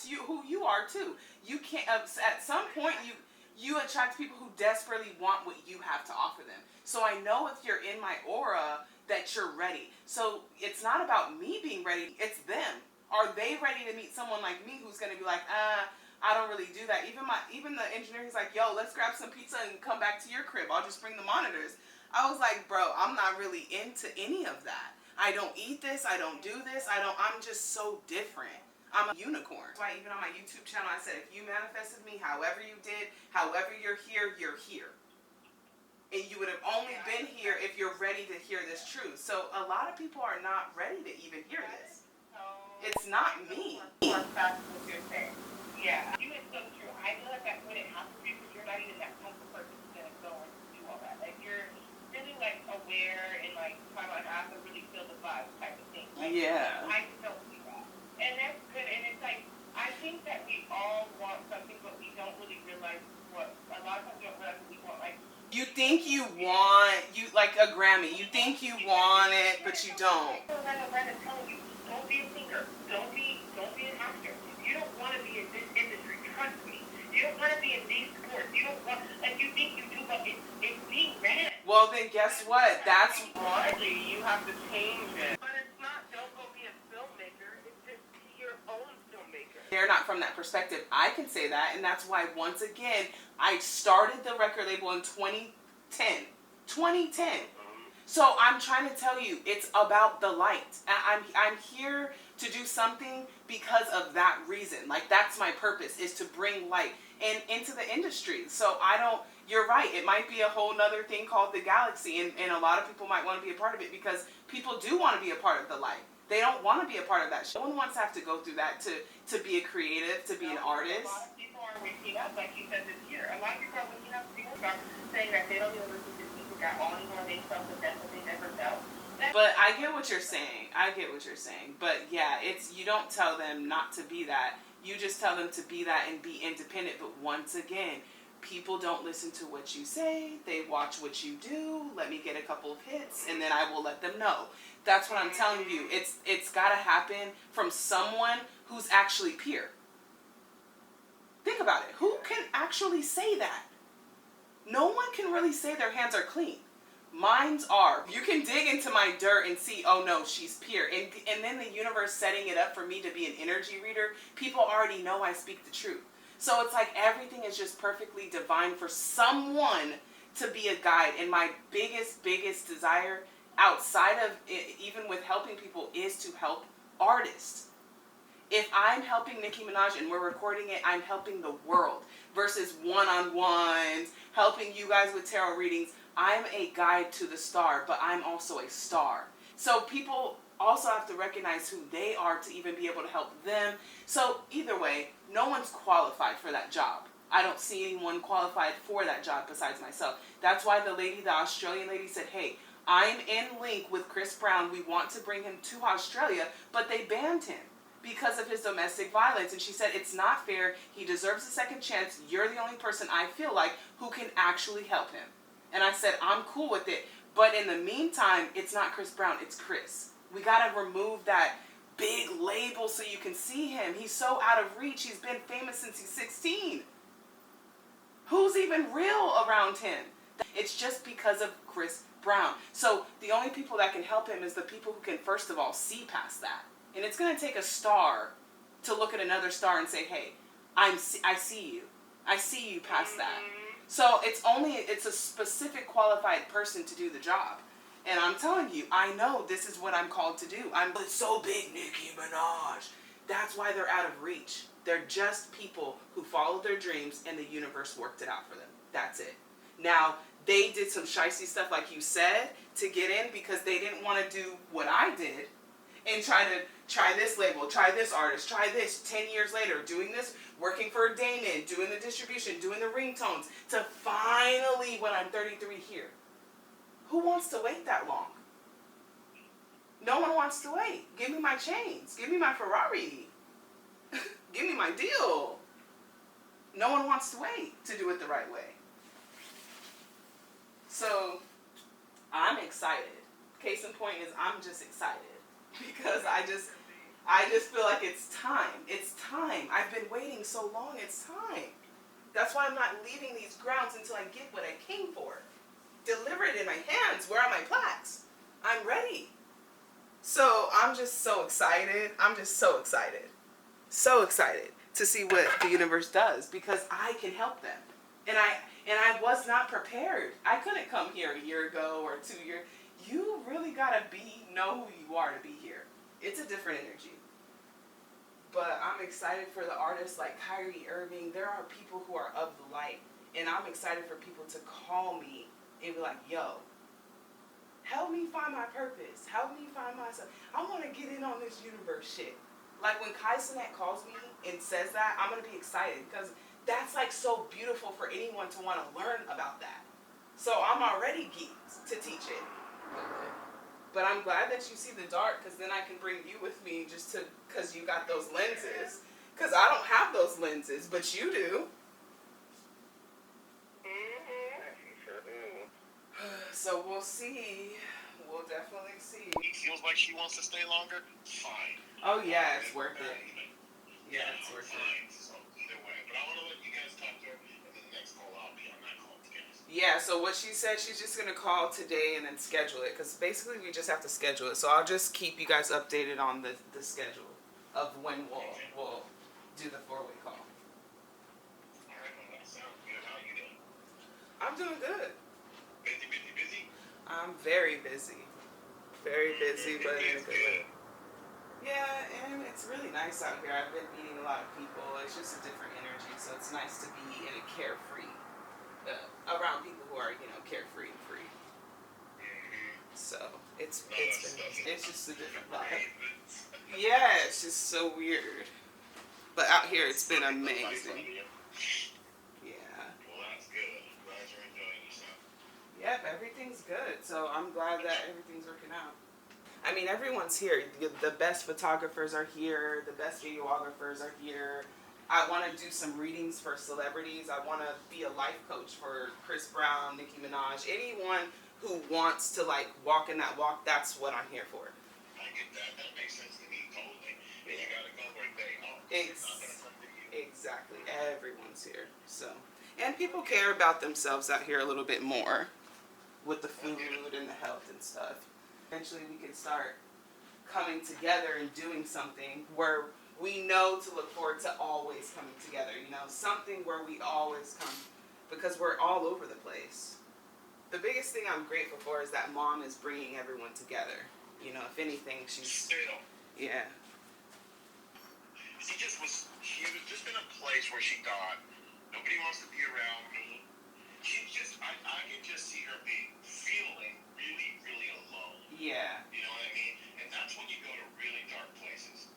that's who you are too. You can't, at some point, you attract people who desperately want what you have to offer them. So I know if you're in my aura that you're ready. So it's not about me being ready, it's them. Are they ready to meet someone like me who's going to be like, I don't really do that. Even the engineer, he's like, yo, let's grab some pizza and come back to your crib. I'll just bring the monitors. I was like, bro, I'm not really into any of that. I don't eat this. I don't do this. I'm just so different. I'm a unicorn. That's why even on my YouTube channel, I said, if you manifested me however you did, however you're here, you're here. And you would have only been here if you're ready to hear this truth. So a lot of people are not ready to even hear this. It's not me. Yeah, you is so true. I know that when it happens to you, because you're not even that type of person who's going to go and do all that. Like, you're really, like, aware and, like, kind of like, I have to really feel the vibe type of thing. Like, yeah. I don't do that. And that's good. And it's like, I think that we all want something, but we don't really realize what, a lot of times we don't realize what we want. Like, you think you want, like a Grammy, you think you want it, but you don't. I'm telling you, don't be a singer. Don't be an actor. You don't want to be in this industry. Trust me. You don't want to be in these sports. You don't want, like, you think you do, but it's being ran. Well, then guess what? That's Honestly, you have to change it. But it's not, don't go be a filmmaker. It's just be your own filmmaker. They're not from that perspective. I can say that, and that's why, once again, I started the record label in 2010. 2010. So I'm trying to tell you, it's about the light. I'm here to do something because of that reason. Like, that's my purpose, is to bring light and into the industry. So you're right, it might be a whole nother thing called the galaxy, and a lot of people might want to be a part of it because people do want to be a part of the light. They don't want to be a part of that. No one wants to have to go through that to be a creative, to be an artist. A lot of people are waking up, like you said this year. A lot of people are waking up saying that they don't even listen to music at all anymore. They felt the depth that they never felt. But I get what you're saying. But yeah, you don't tell them not to be that. You just tell them to be that and be independent. But once again, people don't listen to what you say. They watch what you do. Let me get a couple of hits, and then I will let them know. That's what I'm telling you. It's got to happen from someone who's actually pure. Think about it. Who can actually say that? No one can really say their hands are clean. Mine's are. You can dig into my dirt and see, oh no, she's pure. And then the universe setting it up for me to be an energy reader, people already know I speak the truth. So it's like everything is just perfectly divine for someone to be a guide. And my biggest desire outside of it, even with helping people, is to help artists. If I'm helping Nicki Minaj and we're recording it, I'm helping the world versus one-on-ones, helping you guys with tarot readings. I'm a guide to the star, but I'm also a star. So people also have to recognize who they are to even be able to help them. So either way, no one's qualified for that job. I don't see anyone qualified for that job besides myself. That's why the Australian lady said, hey, I'm in link with Chris Brown. We want to bring him to Australia, but they banned him because of his domestic violence. And she said, it's not fair. He deserves a second chance. You're the only person I feel like who can actually help him. And I said, I'm cool with it. But in the meantime, it's not Chris Brown, it's Chris. We got to remove that big label so you can see him. He's so out of reach. He's been famous since he's 16. Who's even real around him? It's just because of Chris Brown. So the only people that can help him is the people who can, first of all, see past that. And it's going to take a star to look at another star and say, hey, I see you. I see you past that. So it's a specific qualified person to do the job. And I'm telling you, I know this is what I'm called to do. It's so big, Nicki Minaj. That's why they're out of reach. They're just people who followed their dreams and the universe worked it out for them. That's it. Now, they did some shicey stuff, like you said, to get in because they didn't want to do what I did and try this label, try this artist, try this 10 years later, doing this, working for Damon, doing the distribution, doing the ringtones, to finally, when I'm 33, here. Who wants to wait that long? No one wants to wait. Give me my chains. Give me my Ferrari. Give me my deal. No one wants to wait to do it the right way. So, I'm excited. Case in point is I'm just excited. Because I just feel like it's time. It's time. I've been waiting so long. It's time. That's why I'm not leaving these grounds until I get what I came for. Deliver it in my hands. Where are my plaques? I'm ready. So I'm just so excited. I'm just so excited. So excited to see what the universe does, because I can help them. And I was not prepared. I couldn't come here a year ago or 2 years. You really gotta know who you are to be here. It's a different energy. But I'm excited for the artists like Kyrie Irving. There are people who are of the light. And I'm excited for people to call me and be like, yo, help me find my purpose. Help me find myself. I want to get in on this universe shit. Like when Kai Cenat calls me and says that, I'm going to be excited, because that's like so beautiful for anyone to want to learn about that. So I'm already geeked to teach it. But I'm glad that you see the dark, because then I can bring you with me just because you got those lenses. Because I don't have those lenses, but you do. So we'll see. We'll definitely see. It feels like she wants to stay longer. Fine. Oh yeah, it's worth it. Yeah, it's worth it. So either way, but I want to let you guys talk to her, and then the next call I'll be on that call together. Yeah. So what she said, she's just gonna call today and then schedule it, because basically we just have to schedule it. So I'll just keep you guys updated on the schedule of when we'll do the 4-way call. All right, well, that sounds good. How are you doing? I'm doing good. Busy? I'm very busy. Very busy, but in a good way. Yeah, and it's really nice out here. I've been meeting a lot of people. It's just a different energy, so it's nice to be in a carefree, around people who are, carefree and free. So it's just a different vibe. Yeah, it's just so weird. But out here, it's been amazing. Yep, everything's good. So I'm glad that everything's working out. I mean, everyone's here. The best photographers are here. The best videographers are here. I want to do some readings for celebrities. I want to be a life coach for Chris Brown, Nicki Minaj. Anyone who wants to walk in that walk, that's what I'm here for. I get that. That makes sense to me totally. And you got to go where they are. It's not going to come to you. Exactly. Everyone's here. So, and people care about themselves out here a little bit more, with the food and the health and stuff. Eventually we can start coming together and doing something where we know to look forward to always coming together, something where we always come, because we're all over the place. The biggest thing I'm grateful for is that Mom is bringing everyone together. If anything, she's... Yeah. She was just in a place where she thought, nobody wants to be around me. I can just see her feeling really, really alone. Yeah. You know what I mean? And that's when you go to really dark places.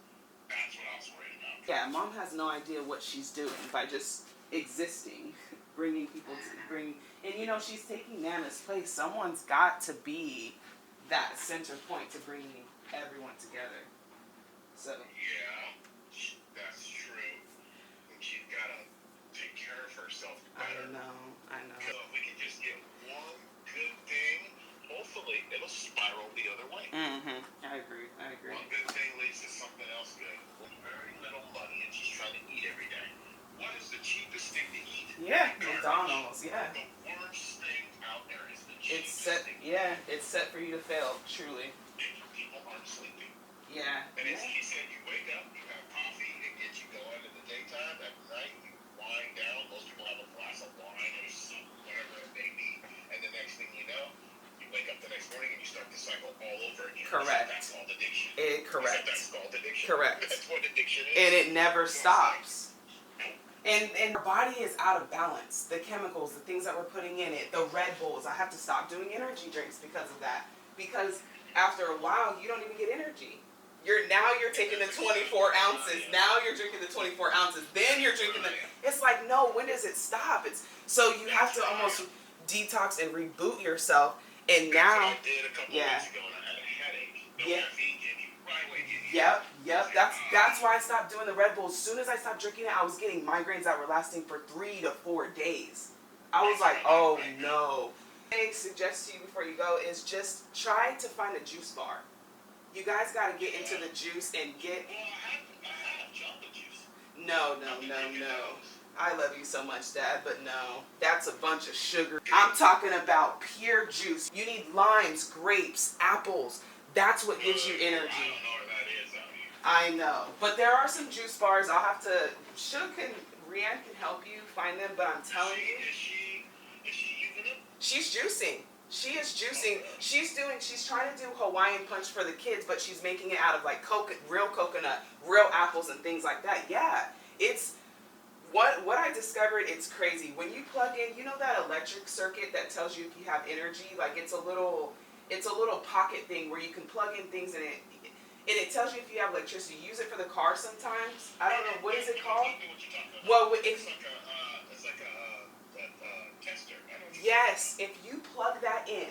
That's what I was worried about. Yeah, Mom has no idea what she's doing by just existing, bringing people and she's taking Nana's place. Someone's got to be that center point to bring everyone together. So. Yeah, that's true. And she's got to take care of herself better. I know. So if we can just get one good thing, hopefully it'll spiral the other way. Mm-hmm. I agree. One good thing leads to something else good. With very little money, and she's trying to eat every day. What is the cheapest thing to eat? Yeah, McDonald's. Yeah. The worst thing out there is the cheapest thing. Yeah, it's set for you to fail. Truly. People aren't sleeping. Yeah. And as he said, you wake up, you have coffee, it gets you going in the daytime. At night, you wind down. Most people have a glass of wine or something, whatever it may be. And the next thing you know, you wake up the next morning and you start the cycle all over again. Correct. That's called addiction. Correct. That's called addiction. Correct. That's what addiction is. And it never stops. And our body is out of balance. The chemicals, the things that we're putting in it, the Red Bulls. I have to stop doing energy drinks because of that. Because after a while, you don't even get energy. You're taking the 24 ounces. Now you're drinking the 24 ounces. Then you're drinking it's like, no, when does it stop? So you have to almost detox and reboot yourself. And now, I did a couple weeks ago and I had a headache. No caffeine gave me right away. Yep. That's why I stopped doing the Red Bull. As soon as I stopped drinking it, I was getting migraines that were lasting for 3 to 4 days. I was like, oh no. What I suggest to you before you go is just try to find a juice bar. You guys got to get into the juice and get. Well, I have chocolate juice. No, no, no, no. I love you so much, Dad, but no. That's a bunch of sugar. I'm talking about pure juice. You need limes, grapes, apples. That's what gives you energy. I don't know where that is out here. I know. But there are some juice bars. I'll have to. Rianne can help you find them, but I'm telling you. Is she using them? She's juicing. She is juicing. She's trying to do Hawaiian punch for the kids, but she's making it out of like real coconut, real apples and things like that. Yeah. It's what I discovered, it's crazy. When you plug in, you know that electric circuit that tells you if you have energy? Like it's a little pocket thing where you can plug in things in it. And it tells you if you have electricity. You use it for the car sometimes. I don't know, what is it called? Well, it's like a tester. Yes, if you plug that in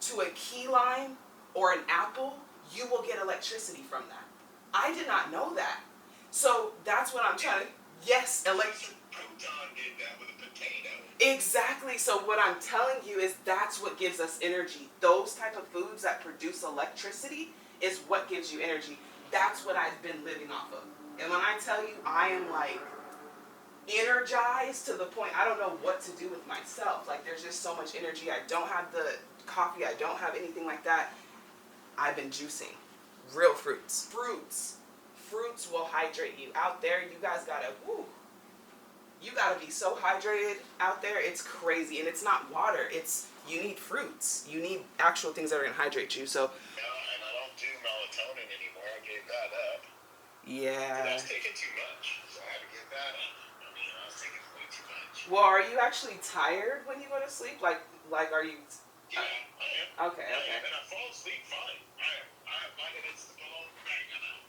to a key lime or an apple, you will get electricity from that. I did not know that. So that's what I'm trying to. Yes, electric. Proton did that with a potato. Exactly. So what I'm telling you is that's what gives us energy. Those type of foods that produce electricity is what gives you energy. That's what I've been living off of. And when I tell you I am like energized to the point I don't know what to do with myself. Like there's just so much energy. I don't have the coffee. I don't have anything like that. I've been juicing. Real fruits. Fruits will hydrate you. Out there, you guys gotta, you gotta be so hydrated out there. It's crazy. And it's not water. You need fruits. You need actual things that are gonna hydrate you. So. No, and I don't do melatonin anymore. I gave that up. Yeah. I was taking too much, so I had to give that up. I mean, I was taking way too much. Well, are you actually tired when you go to sleep? Like are you? Yeah, I am. Okay. And I fall asleep fine. It's the pillow, bang, I'm out.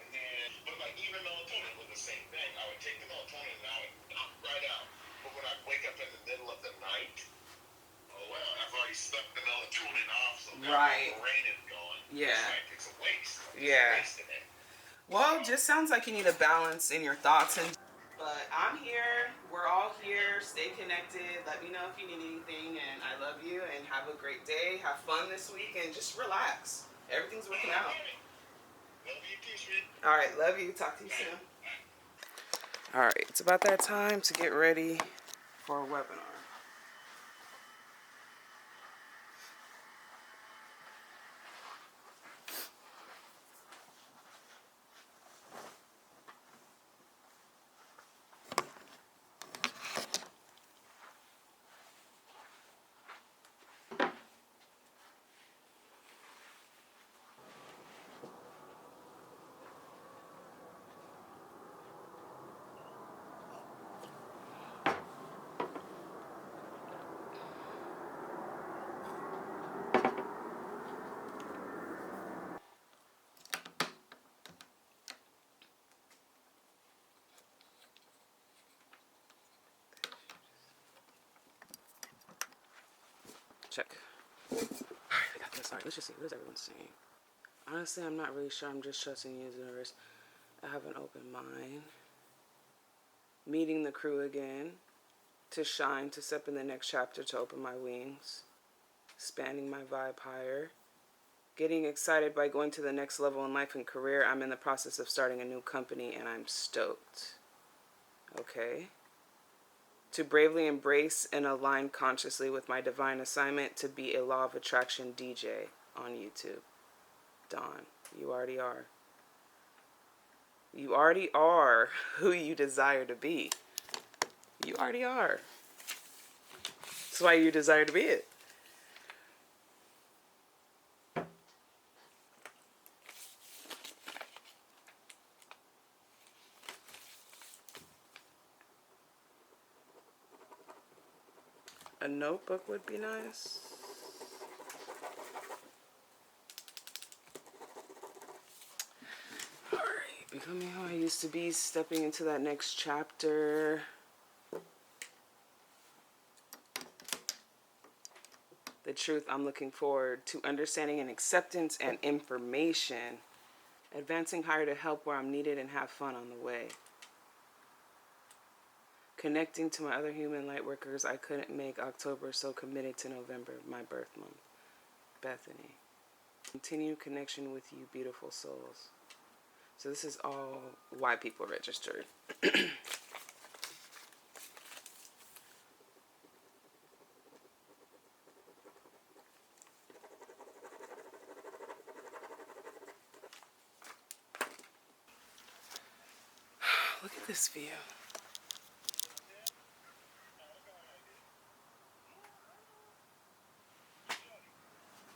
And then, but like even melatonin was the same thing. I would take the melatonin and I would knock right out. But when I wake up in the middle of the night, oh well, I've already slept the melatonin off, so now right. the brain is going. Yeah. It's a waste. Yeah. It's a waste in it. Well, it just sounds like you need a balance in your thoughts. But I'm here. We're all here. Stay connected. Let me know if you need anything. And I love you. And have a great day. Have fun this week. And just relax. Everything's working out. Love you too, sweet. All right. Love you. Talk to you soon. All right. It's about that time to get ready for a webinar. Check. Alright, I got this. Alright, let's just see. What is everyone saying? Honestly, I'm not really sure. I'm just trusting you, universe. I have an open mind. Meeting the crew again. To shine, to step in the next chapter, to open my wings. Expanding my vibe higher. Getting excited by going to the next level in life and career. I'm in the process of starting a new company and I'm stoked. Okay. To bravely embrace and align consciously with my divine assignment to be a law of attraction DJ on YouTube. Dawn, you already are. You already are who you desire to be. You already are. That's why you desire to be it. A notebook would be nice. Alright, becoming who I used to be, stepping into that next chapter. The truth I'm looking forward to understanding and acceptance and information. Advancing higher to help where I'm needed and have fun on the way. Connecting to my other human light workers I couldn't make October, so committed to November, my birth month. Bethany. Continue connection with you, beautiful souls. So this is all why people registered. Look at this view.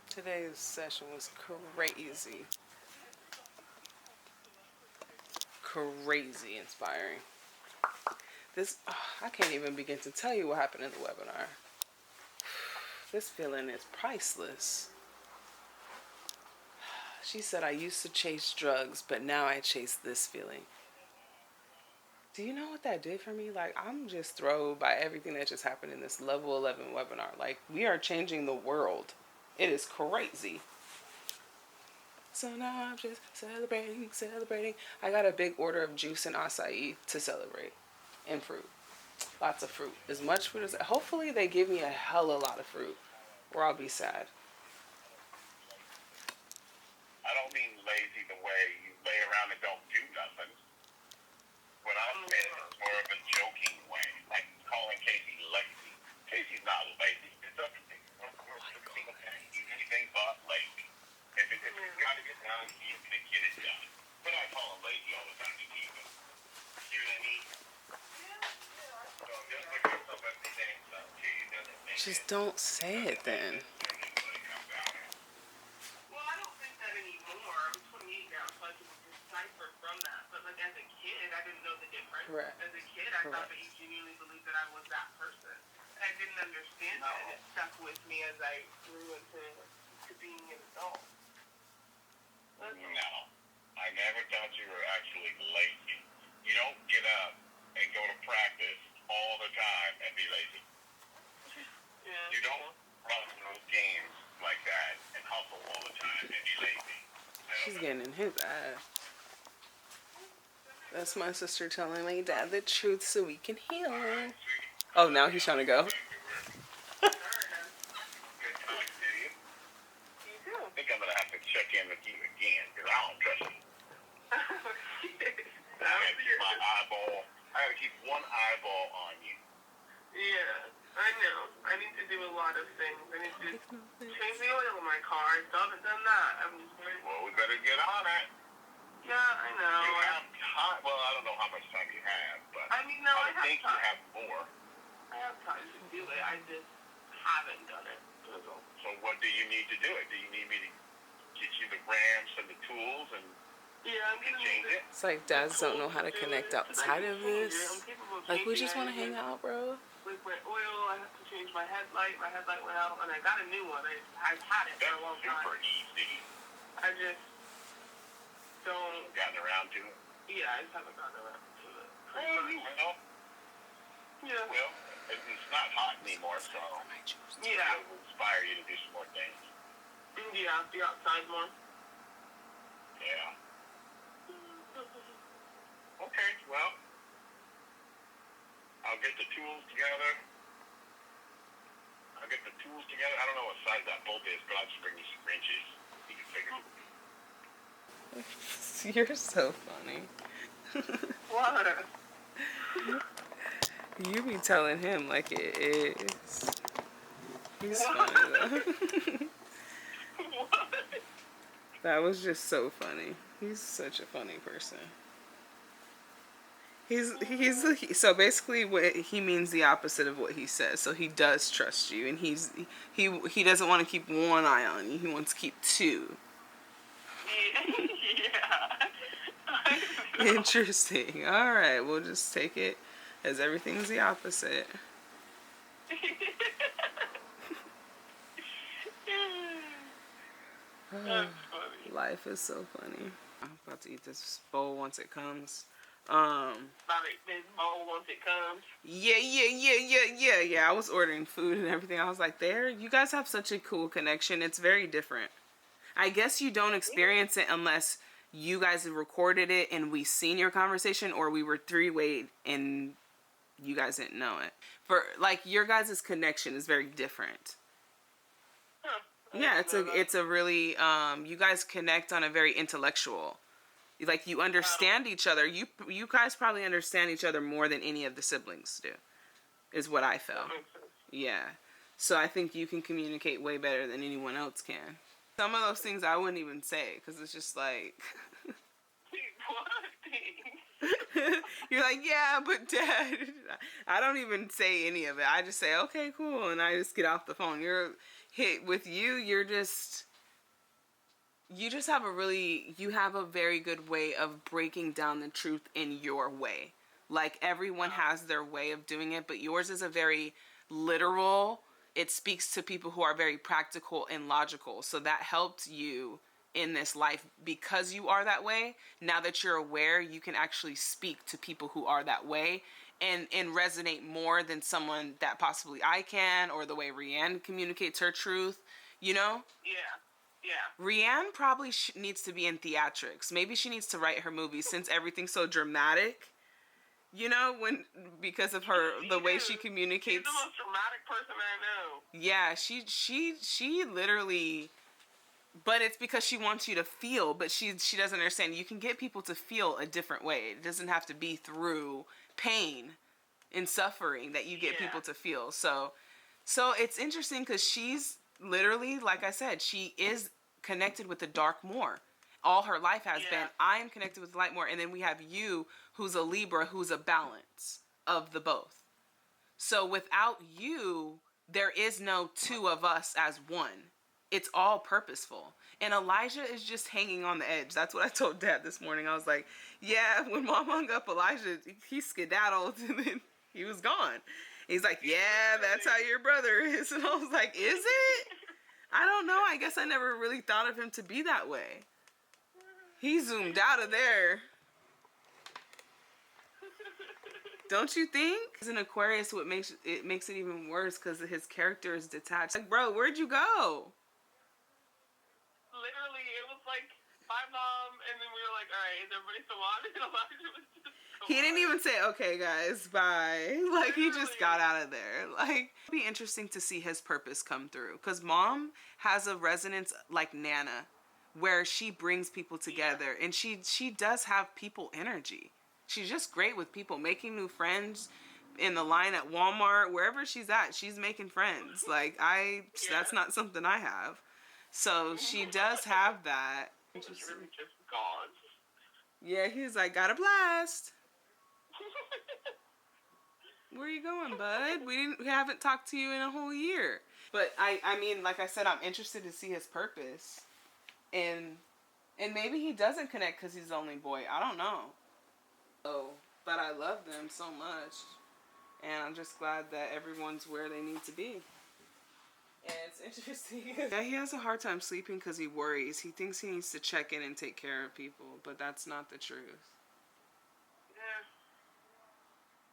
Today's session was crazy. Crazy inspiring. This, I can't even begin to tell you what happened in the webinar. This feeling is priceless. She said, I used to chase drugs, but now I chase this feeling. Do you know what that did for me? Like, I'm just thrilled by everything that just happened in this level 11 webinar. Like, we are changing the world. It is crazy. So now I'm just celebrating. I got a big order of juice and acai to celebrate. And fruit. Lots of fruit. As much fruit as... Hopefully they give me a hella lot of fruit. Or I'll be sad. I don't mean lazy the way you lay around and don't do nothing. What I'm saying is more of a joking way, like calling Casey lazy. Casey's not lazy. It's everything. He's anything but lazy. If it's got to get done, he's going to get it done. But I call him lazy all the time to keep him. You know what I mean? So just look yourself at the same stuff, too. Doesn't make Just don't say it then. Well, I don't think that anymore. I'm 28 now, so I can decipher from that. But like as a kid, I didn't know the difference. Correct. As a kid, I thought that you genuinely believed that I was that person. I didn't understand that, and it stuck with me as I grew into being an adult. No, I never thought you were actually lazy. You don't get up and go to practice all the time and be lazy. Yeah. You don't run those games like that and hustle all the time and be lazy. She's getting in his ass. That's my sister telling my dad the truth so we can heal. Oh, now he's trying to go. Good talk to you. You too. I think I'm going to have to check in with you again because I don't trust you. I gotta keep my eyeball. I gotta keep one eyeball on you. Yeah, I know. I need to do a lot of things. I need to change the oil in my car. I still haven't done that. I'm just very... Well, we better get on it. Yeah, I know. You have time. Well, I don't know how much time you have, but I mean, no, I think you have more. I have time to do it. I just haven't done it. So what do you need to do it? Do you need me to get you the ramps and the tools and... Yeah, I'm gonna change it. It's like dads don't know how to connect outside of this. Like, we just want to hang out, bro. With my oil, I have to change my headlight. My headlight went out, and I got a new one. I've had it for a long time. Super easy. I just don't... Gotten around to it? Yeah, I just haven't gotten around to it. Oh, you will. Yeah. Well, it's not hot anymore, so... Yeah. It will inspire you to do some more things. Yeah, be outside more. Yeah. Okay, well, I'll get the tools together. I don't know what size that bolt is, but I'll just bring you some wrenches. You can figure. You're so funny. What? You be telling him like it is. He's funny though. What? That was just so funny. He's such a funny person. So basically what he means the opposite of what he says. So he does trust you, and he doesn't want to keep one eye on you. He wants to keep two. Yeah. Interesting. All right, we'll just take it as everything's the opposite. That's funny. Life is so funny. I'm about to eat this bowl once it comes. About this bowl once it comes. Yeah. I was ordering food and everything. I was like, you guys have such a cool connection. It's very different. I guess you don't experience it unless you guys have recorded it and we seen your conversation, or we were three-way and you guys didn't know it. For like, your guys' connection is very different. Huh. Yeah, it's a really you guys connect on a very intellectual. Like you understand each other. You guys probably understand each other more than any of the siblings do. Is what I felt. Yeah. So I think you can communicate way better than anyone else can. Some of those things I wouldn't even say because it's just like you're like, yeah, but Dad, I don't even say any of it. I just say, okay, cool, and I just get off the phone. You just have a very good way of breaking down the truth in your way. Like everyone has their way of doing it, but yours is a very literal. It speaks to people who are very practical and logical. So that helped you in this life because you are that way. Now that you're aware, you can actually speak to people who are that way and resonate more than someone that possibly I can, or the way Rianne communicates her truth, you know? Yeah. Yeah. Rianne probably needs to be in theatrics. Maybe she needs to write her movies since everything's so dramatic. You know, because of the way she communicates. She's the most dramatic person I know. Yeah, she literally, but it's because she wants you to feel, but she doesn't understand. You can get people to feel a different way. It doesn't have to be through pain and suffering that you get people to feel. So it's interesting because she's literally, like I said, she is connected with the dark more. All her life has been. I am connected with the light more. And then we have you, who's a Libra, who's a balance of the both. So without you, there is no two of us as one. It's all purposeful. And Elijah is just hanging on the edge. That's what I told Dad this morning. I was like, yeah, when Mom hung up Elijah, he skedaddled and then he was gone. He's like, yeah, that's how your brother is. And I was like, is it? I don't know. I guess I never really thought of him to be that way. He zoomed out of there. Don't you think? As an Aquarius, what makes it even worse because his character is detached. Like, bro, where'd you go? Literally, it was like, bye, Mom, and then we were like, all right, is everybody still on? And Elijah was just He didn't even say, okay, guys, bye. Like, he just got out of there. Like, it'd be interesting to see his purpose come through. Because Mom has a resonance like Nana, where she brings people together. And she does have people energy. She's just great with people, making new friends in the line at Walmart, wherever she's at, she's making friends. Like, that's not something I have. So she does have that. It's really just gone. Yeah, he's like, got a blast. Where are you going, bud? We haven't talked to you in a whole year. But I mean, like I said, I'm interested to see his purpose. And maybe he doesn't connect because he's the only boy. I don't know. Oh, but I love them so much. And I'm just glad that everyone's where they need to be. And it's interesting. Yeah, he has a hard time sleeping because he worries. He thinks he needs to check in and take care of people, but that's not the truth. Yeah.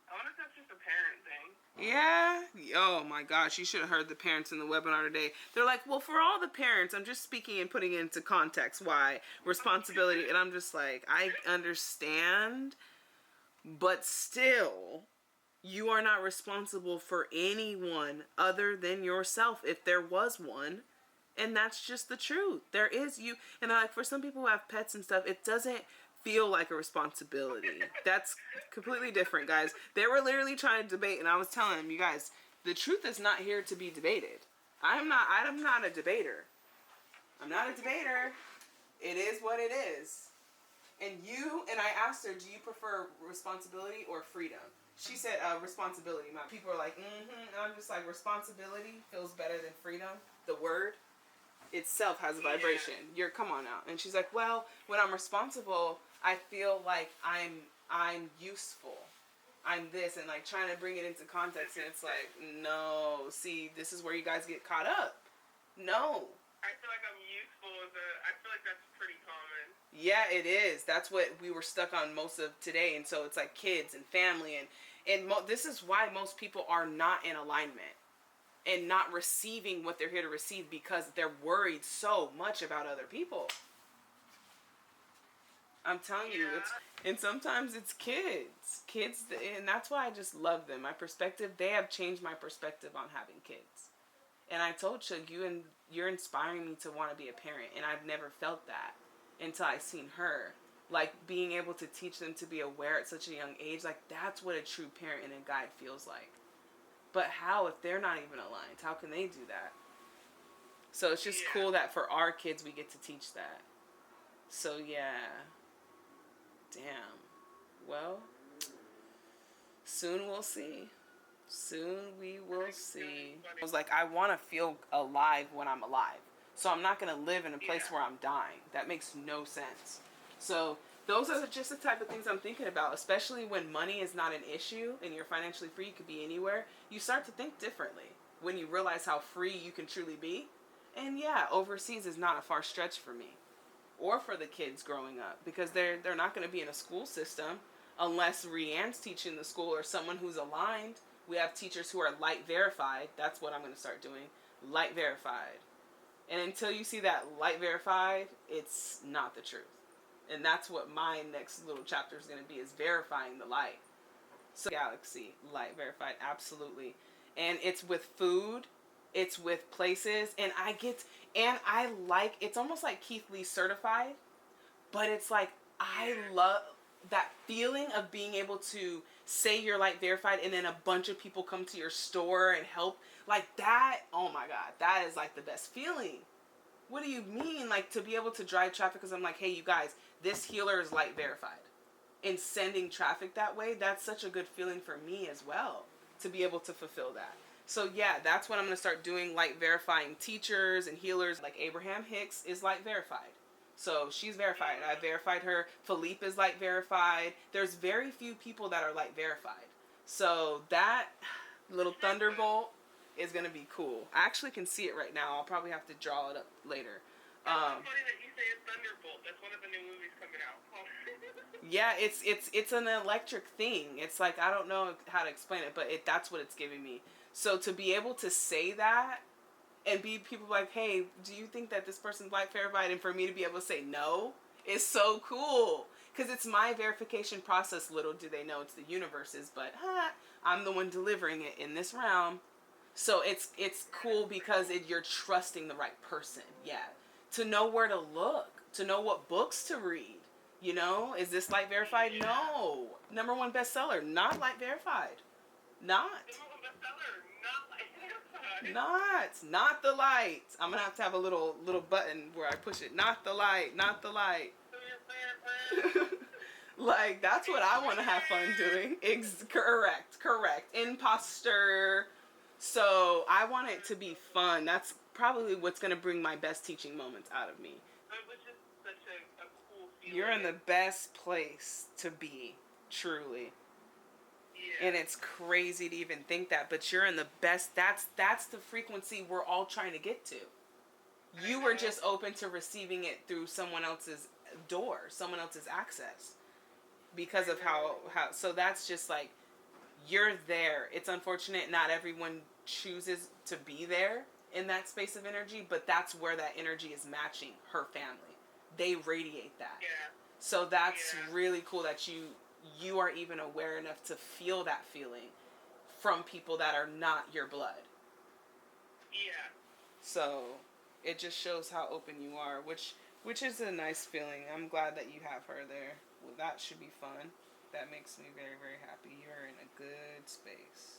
I wonder if that's just a parent thing. Yeah. Oh my gosh, you should have heard the parents in the webinar today. They're like, well, for all the parents, I'm just speaking and putting it into context why responsibility. And I'm just like, I understand, but still, you are not responsible for anyone other than yourself if there was one. And that's just the truth. There is you. And like for some people who have pets and stuff, it doesn't feel like a responsibility. That's completely different, guys. They were literally trying to debate, and I was telling them, you guys, the truth is not here to be debated. I'm not a debater. I'm not a debater. It is what it is. And I asked her, do you prefer responsibility or freedom? She said responsibility. My people are like, And I'm just like, responsibility feels better than freedom. The word itself has a vibration. Come on now. And she's like, well, when I'm responsible, I feel like I'm useful. I'm this, and like trying to bring it into context, and it's like, no, see, this is where you guys get caught up. No. I feel like I'm useful I feel like that's pretty common. Yeah, it is. That's what we were stuck on most of today, and so it's like kids and family, and this is why most people are not in alignment and not receiving what they're here to receive because they're worried so much about other people. I'm telling you, and sometimes it's kids, and that's why I just love them. My perspective, they have changed my perspective on having kids. And I told Chug, you're inspiring me to want to be a parent, and I've never felt that until I seen her. Like, being able to teach them to be aware at such a young age, like, that's what a true parent and a guide feels like. But how, if they're not even aligned? How can they do that? So it's just cool that for our kids we get to teach that. So yeah. Damn. Well, soon we'll see. Soon we will see. I was like, I want to feel alive when I'm alive. So I'm not going to live in a place where I'm dying. That makes no sense. So those are just the type of things I'm thinking about, especially when money is not an issue and you're financially free, you could be anywhere. You start to think differently when you realize how free you can truly be. And yeah, overseas is not a far stretch for me or for the kids growing up, because they're not going to be in a school system unless Rianne's teaching the school or someone who's aligned. We have teachers who are light verified. That's what I'm going to start doing. Light verified. And until you see that light verified, it's not the truth. And that's what my next little chapter is going to be, is verifying the light. So Galaxy, light verified, absolutely. And it's with food, it's with places, and I like, it's almost like Keith Lee certified, but it's like, I love that feeling of being able to say you're light verified and then a bunch of people come to your store and help. Like that, oh my God, that is like the best feeling. What do you mean? Like, to be able to drive traffic because I'm like, hey, you guys, this healer is light verified. And sending traffic that way, that's such a good feeling for me as well, to be able to fulfill that. So yeah, that's what I'm going to start doing, light verifying teachers and healers. Like Abraham Hicks is light verified. So she's verified. I verified her. Philippe is light verified. There's very few people that are light verified. So that little thunderbolt is going to be cool. I actually can see it right now. I'll probably have to draw it up later. It's funny that you say it's Thunderbolt. That's one of the new movies coming out. Yeah, it's an electric thing. It's like, I don't know how to explain it, but that's what it's giving me. So to be able to say that and be people like, hey, do you think that this person's light verified? And for me to be able to say no is so cool. Because it's my verification process. Little do they know it's the universe's, but I'm the one delivering it in this realm. So it's cool because you're trusting the right person. Yeah. To know where to look. To know what books to read. You know? Is this light verified? No. #1 bestseller. Not light verified. Not. #1 bestseller. Not light verified. Not the light. I'm going to have a little button where I push it. Not the light. Not the light. Like, that's what I want to have fun doing. Correct. Imposter. So I want it to be fun. That's probably what's going to bring my best teaching moments out of me. It was just such a cool feeling. You're in the best place to be, truly. Yeah. And it's crazy to even think that, but you're in the best. That's the frequency we're all trying to get to. You were just open to receiving it through someone else's door, someone else's access, because of how. So that's just like, you're there. It's unfortunate not everyone chooses to be there in that space of energy, but that's where that energy is matching her family. They radiate that. Yeah. So that's really cool that you are even aware enough to feel that feeling from people that are not your blood. Yeah. So it just shows how open you are, which is a nice feeling. I'm glad that you have her there. Well, that should be fun. That makes me very, very happy. You're in a good space.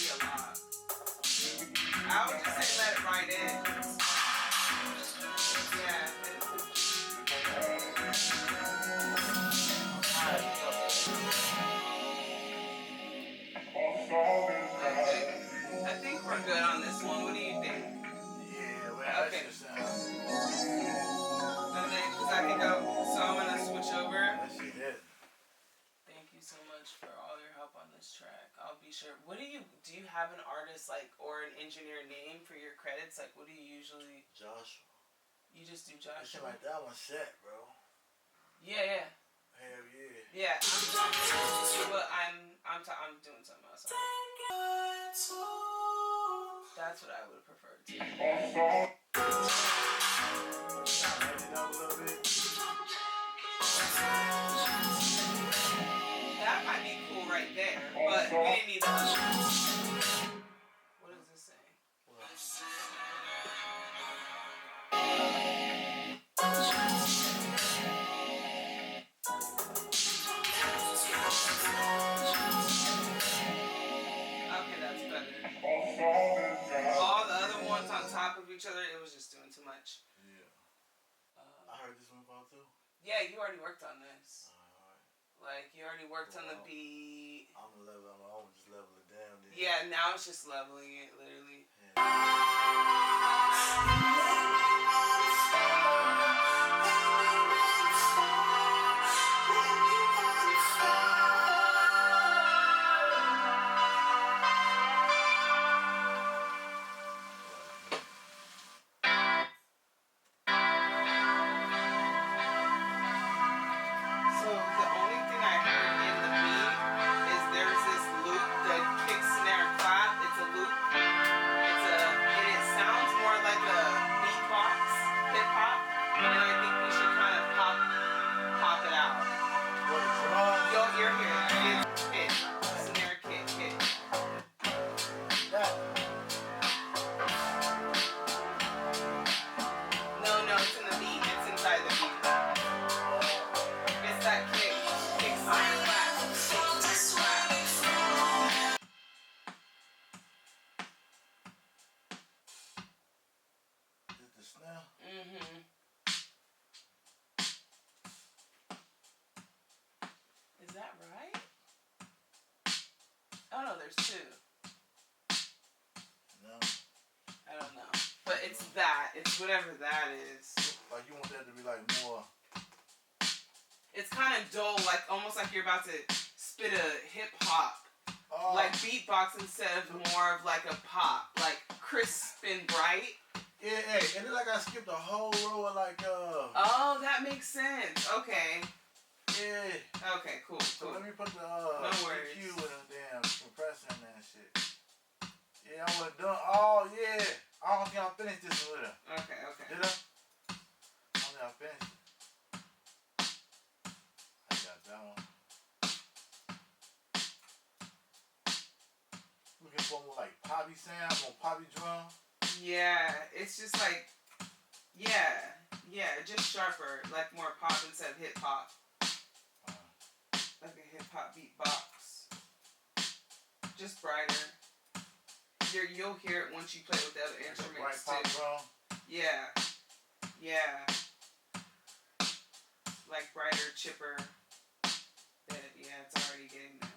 be a lot. I would just say let it ride in. Yeah. I think we're good on this one. What do you think? Yeah, well, Okay. that's just, And then, because I can go, so I'm going to switch over. that's it. Thank you so much for all your help on this track. I'll be sure. Do you have an artist like or an engineer name for your credits? Like, what do you usually? Joshua. You just do That Joshua. shit like that one set, bro. Yeah. Hell yeah. Yeah. I'm doing something else. That's what I would prefer to. Light it up a little bit. That might be cool right there, but we didn't need the other one. What does this say? Okay, that's better. All the other ones on top of each other, it was just doing too much. Yeah. I heard this one about too. Yeah, you already worked on this. Alright. Like, you already worked on the beat. I'm just level it down then. Yeah, now it's just leveling it, literally. Yeah. So the only thing I heard in the beat is there's this loop, the kick, snare, clap. It's a loop. And it sounds more like a beatbox, hip hop. And I think we should kind of pop it out. What, the drums? You're here. It's hit, snare, kick, hit. That. No, it's in the beat. It's inside the beat. It's that kick, snare, clap, kick, snare, clap. Is it the snare? Mm-hmm. Is that right? Oh no, there's two. No. I don't know. But it's that. It's whatever that is. Like you want that to be like more. It's kind of dull, like almost like you're about to spit a hip hop. Oh. Like beatbox instead of more of like a pop. Like crisp and bright. Yeah, hey, and then like I skipped a whole row of like Oh, that makes sense. Okay. yeah. Okay, cool. So let me put the No worries. EQ with a damn compressor and that shit. Yeah, I would have done. Oh yeah. I don't think I finished this with her. Okay. Did I? I don't think I finished it. I got that one. Looking for more like poppy sound, more poppy drum. Yeah, it's just like, yeah, just sharper, like more pop instead of hip hop. Like a hip hop beatbox. Just brighter. You'll hear it once you play with the other instruments Bright pop too. drum. Yeah. Like brighter, chipper. Yeah, it's already getting there.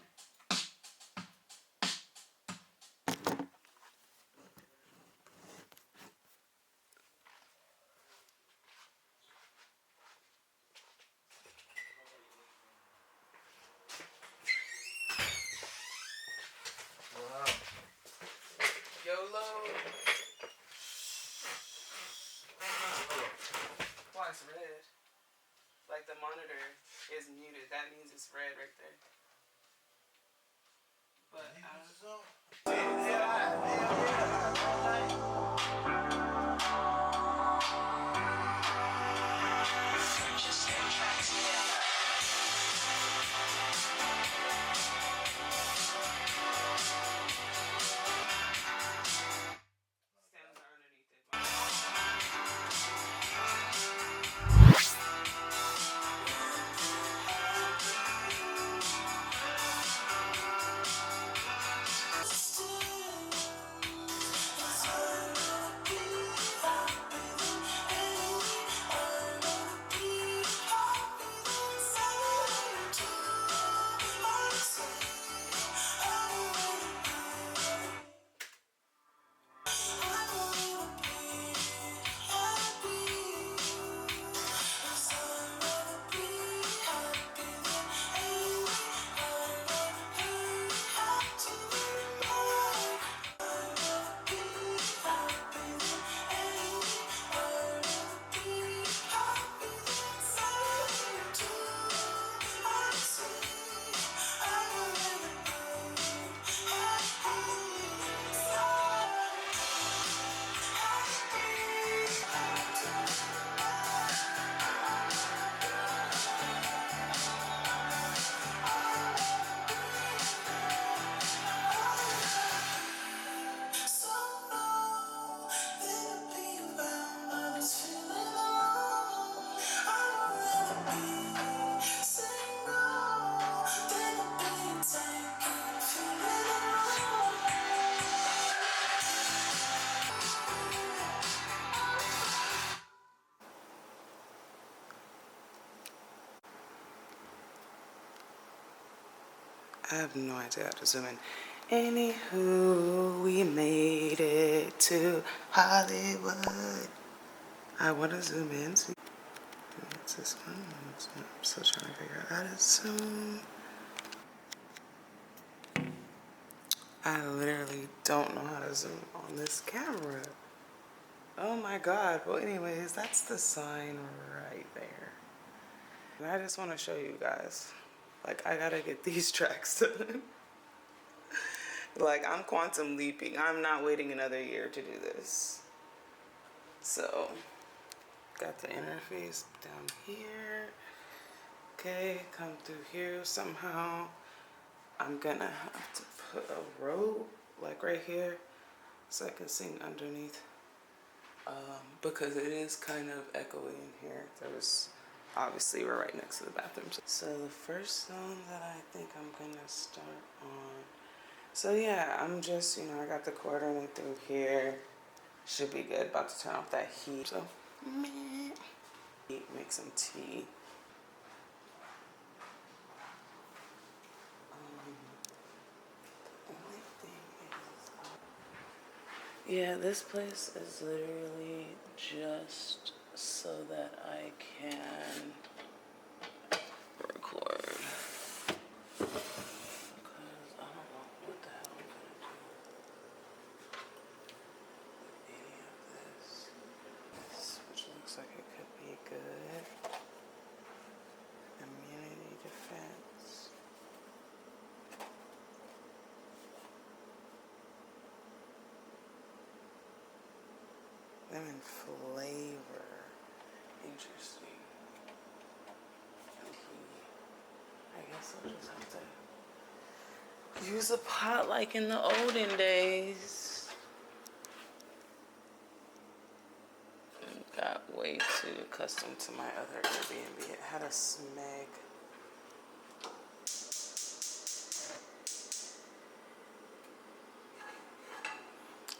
Wow. YOLO. Why it's red? Like the monitor is muted. That means it's red right there. But stems are underneath it. I have no idea how to zoom in. Anywho, we made it to Hollywood. I want to zoom in. See, what's this one? I'm still trying to figure out how to zoom. I literally don't know how to zoom on this camera. Oh my god. Well, anyways, that's the sign right there. And I just want to show you guys. Like, I gotta get these tracks done. Like, I'm quantum leaping. I'm not waiting another year to do this. So, got the interface down here. Okay, come through here somehow. I'm gonna have to put a rope, like right here, so I can sing underneath. Because it is kind of echoey in here. There's, obviously, we're right next to the bathroom. So the first song that I think I'm gonna start on. So yeah, I'm just, I got the cord running through here. Should be good. About to turn off that heat. So, make some tea. Yeah, this place is literally just so that I can record. Because I don't know what the hell I'm gonna do with any of this. Which looks like it could be good. Immunity defense. Lemon flavor. Interesting. I guess I'll just have to use a pot like in the olden days. Got way too accustomed to my other Airbnb. It had a smeg.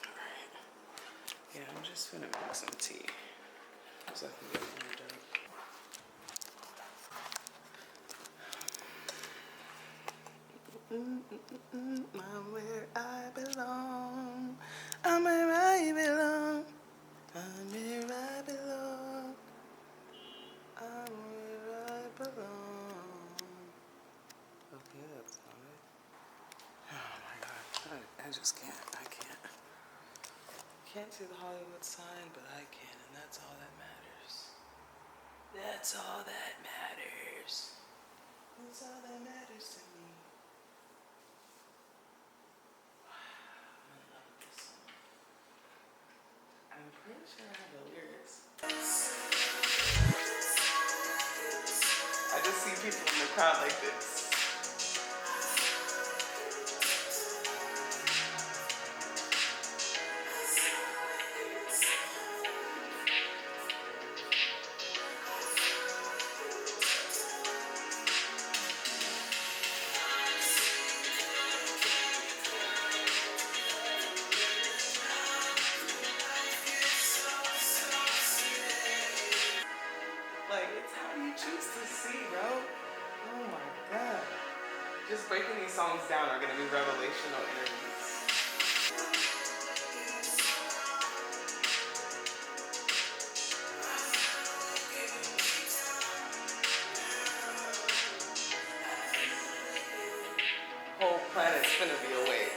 Alright. Yeah, I'm just gonna make some tea so I can get warmed up. I'm where I belong. I'm where I belong. I'm where I belong. I'm where I belong. Okay, that's not it. Oh my god. I just can't. I can't. Can't see the Hollywood sign, but I can, and that's all that matters. That's all that matters. That's all that matters to me. I love this song. I'm pretty sure I have the lyrics. I just see people in the crowd like this. Like, it's how you choose to see, bro. Oh my god. Just breaking these songs down are gonna be revelational interviews. Whole planet's gonna be awake.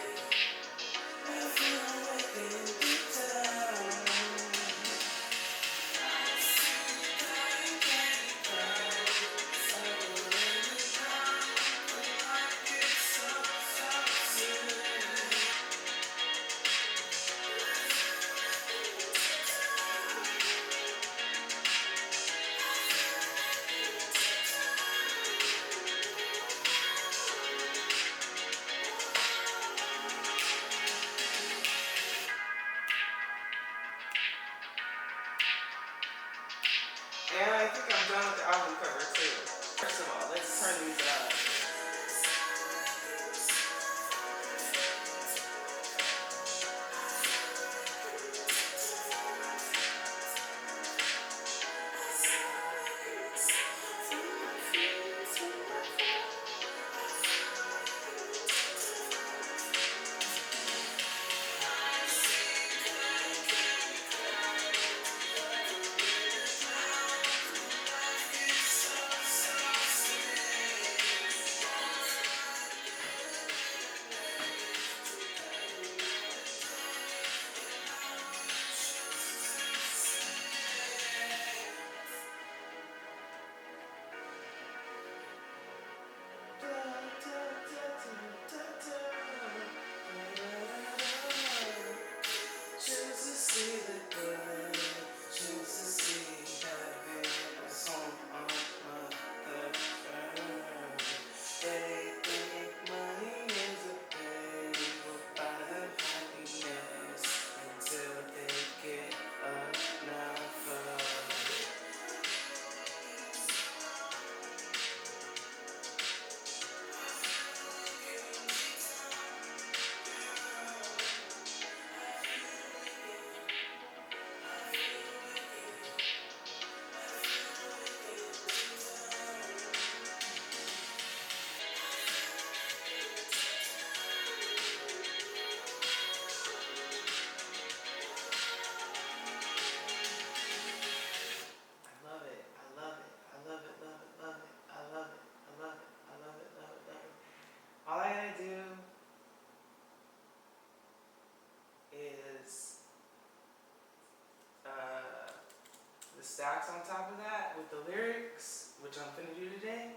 stacks on top of that with the lyrics, which I'm gonna do today.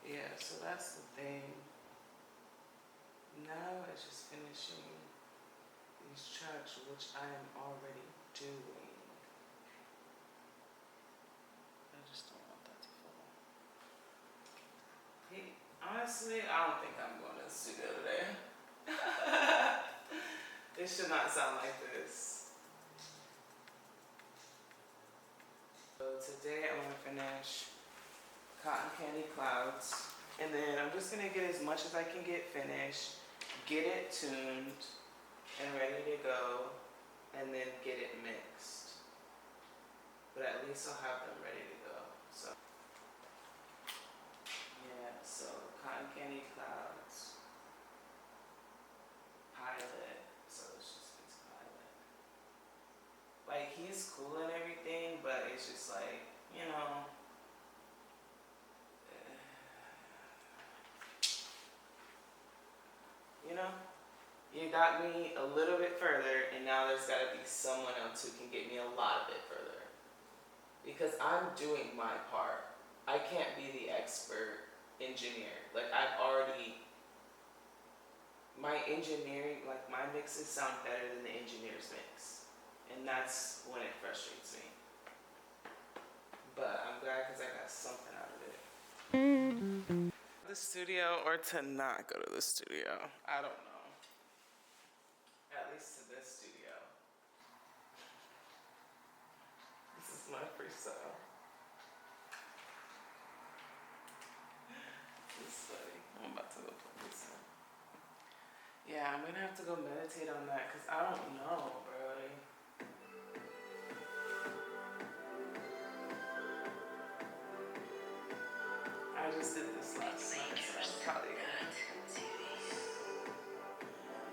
Yeah, so that's the thing. Now it's just finishing these tracks, which I am already doing. I just don't want that to fall. Hey, honestly, I don't think I'm going to the studio today. It should not sound like this. So today I'm going to finish Cotton Candy Clouds. And then I'm just going to get as much as I can get finished, get it tuned and ready to go, and then get it mixed. But at least I'll have them ready to go. So yeah, so Cotton Candy Clouds, Pilot, so it's just this Pilot. Like, he's cool and everything, but it's just like, you know, you got me a little bit further, and now there's got to be someone else who can get me a lot of it further. Because I'm doing my part. I can't be the expert engineer. Like, my engineering, like, my mixes sound better than the engineer's mix. And that's when it frustrates me. But I'm glad because I got something out of it. The studio or to not go to the studio. I don't know. At least to this studio. This is my freestyle. This is funny. I'm about to go play this one. Yeah, I'm gonna have to go meditate on that because I don't know, bro. I just did this last night, so I'm probably gonna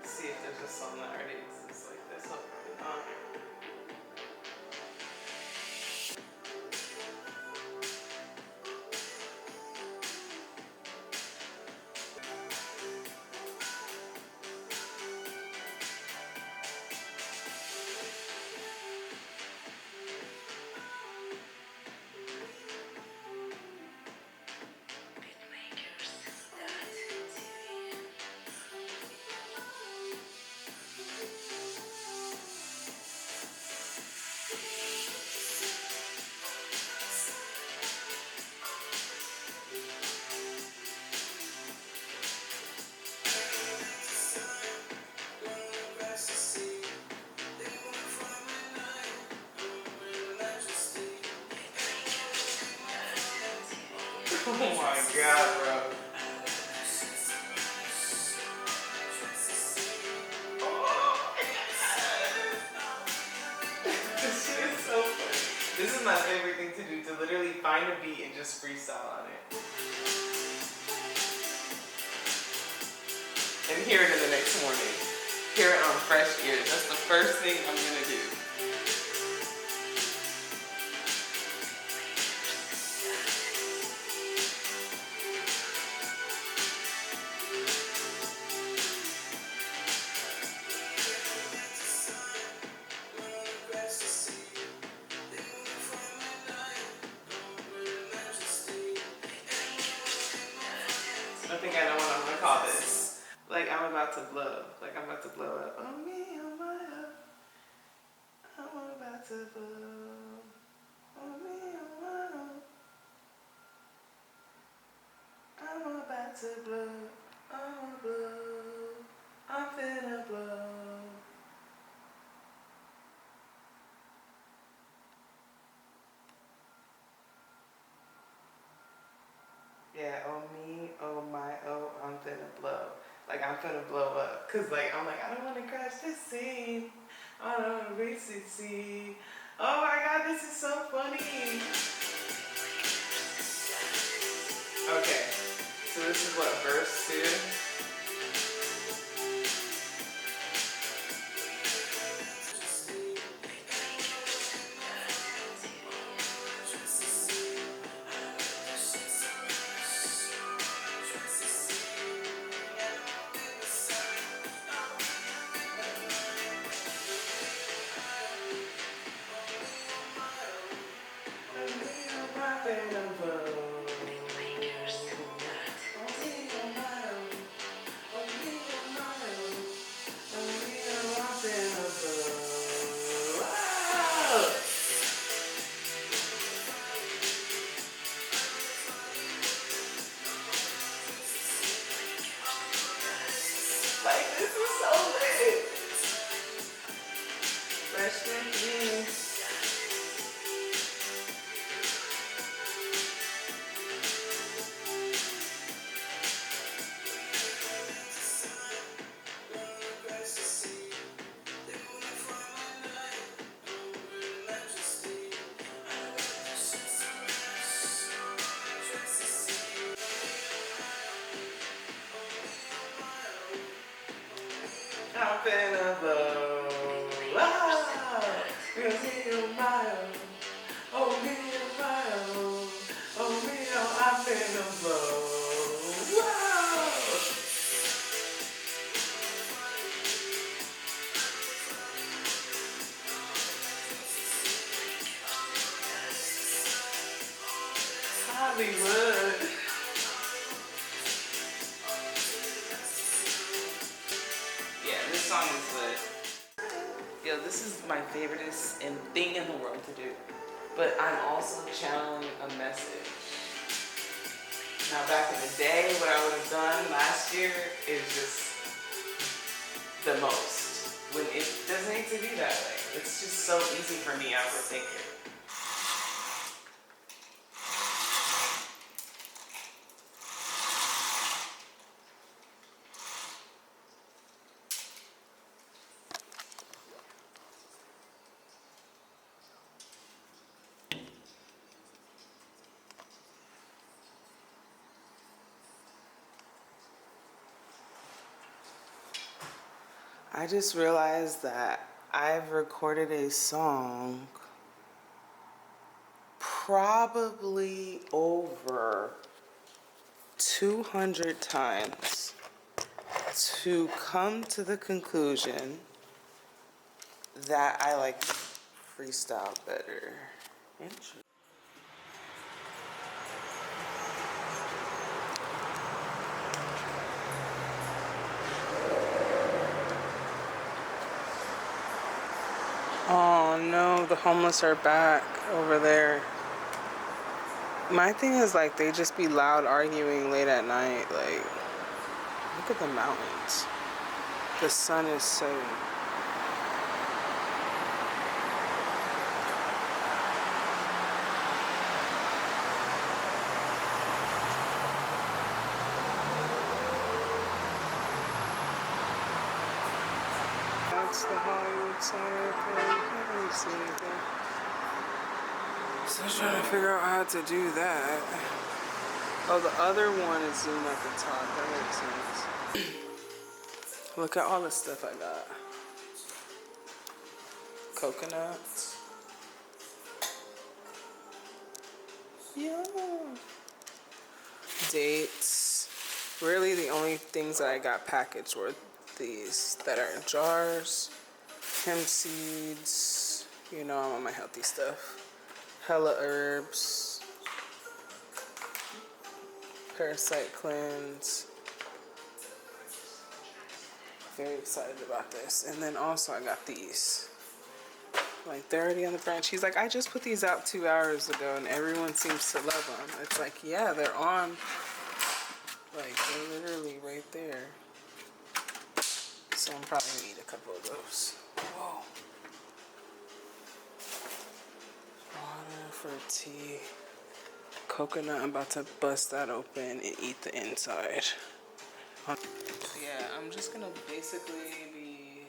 see if there's a song that already exists like this. Hopefully not. Oh my god, bro. This shit is so funny. This is my favorite thing to do, to literally find a beat and just freestyle on it. And hear it in the next morning. Hear it on fresh ears. That's the first thing I'm gonna do. I think I know what I'm gonna call this. Like, I'm about to blow. Like, I'm about to blow up. Oh me, oh my, I'm about to blow. Oh me, oh my, I'm about to blow. I'm blow. I'm finna blow. Yeah, oh me, oh my, oh, I'm finna blow. Like, I'm finna blow up. Cause, like, I'm like, I don't wanna crash this scene. I don't wanna race this scene. Oh my god, this is so funny. Okay, so this is what, verse 2? finna blow. Oh, me oh my oh me oh my oh me oh I finna blow. Whoa. Hollywood. Yeah, this song is lit. Yo, this is my favoriteest and thing in the world to do. But I'm also channeling a message. Now back in the day, what I would have done last year is just the most. When it doesn't need to be that way. It's just so easy for me, I overthink it. I just realized that I've recorded a song probably over 200 times to come to the conclusion that I like freestyle better. Interesting. Oh no, the homeless are back over there. My thing is like they just be loud arguing late at night. Like, look at the mountains. The sun is setting. That's the Hollywood sign right there. You can't really see anything. So I was trying to figure out how to do that. Oh, the other one is zoomed at the top. That makes sense. Look at all the stuff I got. Coconuts. Yeah. Dates. Really, the only things that I got packaged were these that are in jars. Hemp seeds. You know I'm on my healthy stuff. Hella herbs. Parasite cleanse. Very excited about this. And then also I got these. Like they're already on the branch. He's like, I just put these out 2 hours ago and everyone seems to love them. It's like, yeah, they're on. Like they're literally right there. So I'm probably gonna eat a couple of those. Whoa. Water for tea. Coconut, I'm about to bust that open and eat the inside. Yeah, I'm just gonna basically be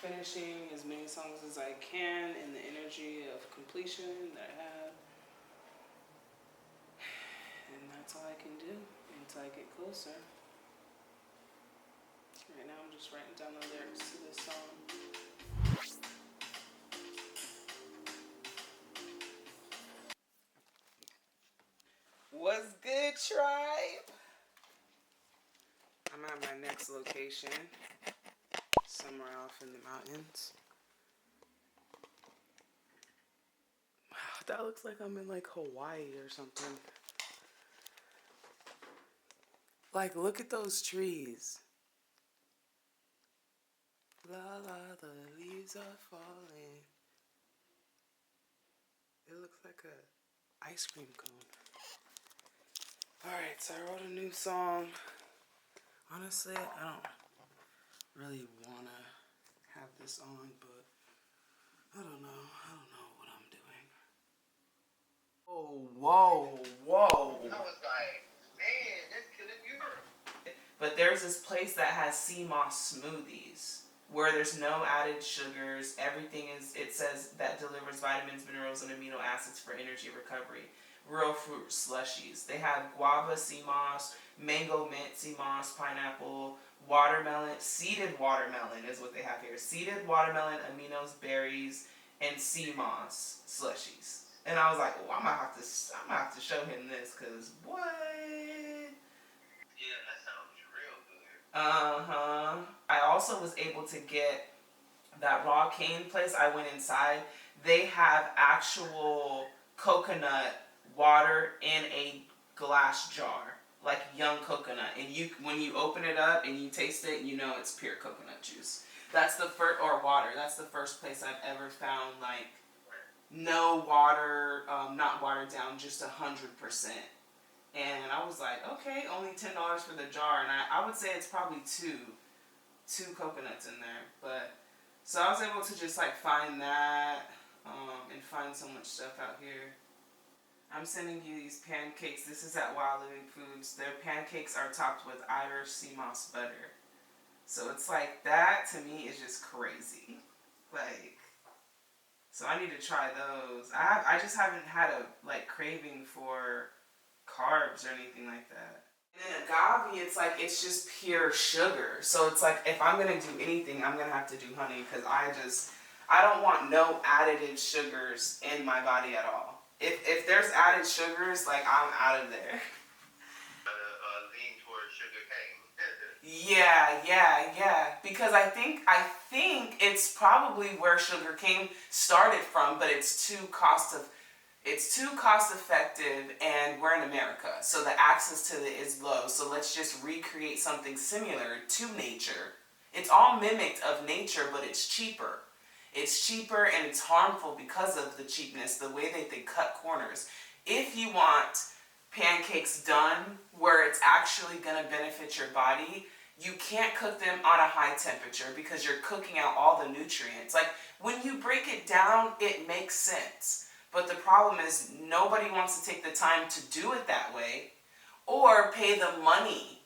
finishing as many songs as I can in the energy of completion that I have. And that's all I can do until I get closer. Right now I'm just writing down the lyrics to this song. What's good, tribe? I'm at my next location, somewhere off in the mountains. Wow, that looks like I'm in like Hawaii or something. Like, look at those trees. La la, the leaves are falling. It looks like a ice cream cone. Alright, so I wrote a new song. Honestly, I don't really want to have this on, but I don't know what I'm doing. Oh, whoa, whoa. I was like, man, that's killing you. But there's this place that has sea moss smoothies where there's no added sugars. Everything is, it says that delivers vitamins, minerals, and amino acids for energy recovery. real fruit slushies. They had guava sea moss, mango mint sea moss, pineapple, watermelon, seeded watermelon is what they have here. Seeded watermelon, aminos, berries, and sea moss slushies. And I was like, oh, I'm gonna have to show him this, cause what? Yeah, that sounds real good. Uh-huh. I also was able to get that raw cane place. I went inside. They have actual coconut water in a glass jar, like young coconut. And you, when you open it up and you taste it, you know it's pure coconut juice. That's the first, or water. That's the first place I've ever found like no water, not watered down, just 100%. And I was like, okay, only $10 for the jar, and I would say it's probably two coconuts in there. But so I was able to just like find that, and find so much stuff out here. I'm sending you these pancakes. This is at Wild Living Foods. Their pancakes are topped with Irish sea moss butter. So it's like, that to me is just crazy. Like, so I need to try those. I just haven't had a like craving for carbs or anything like that. And then agave, it's like, it's just pure sugar. So it's like, if I'm gonna do anything, I'm gonna have to do honey, because I don't want no additive sugars in my body at all. If there's added sugars, like, I'm out of there. Lean towards sugar cane. Yeah. Because I think it's probably where sugar cane started from, but it's too cost effective, and we're in America, so the access to it is low. So let's just recreate something similar to nature. It's all mimicked of nature, but it's cheaper. It's cheaper and it's harmful because of the cheapness, the way that they cut corners. If you want pancakes done where it's actually going to benefit your body, you can't cook them on a high temperature because you're cooking out all the nutrients. Like, when you break it down, it makes sense. But the problem is nobody wants to take the time to do it that way, or pay the money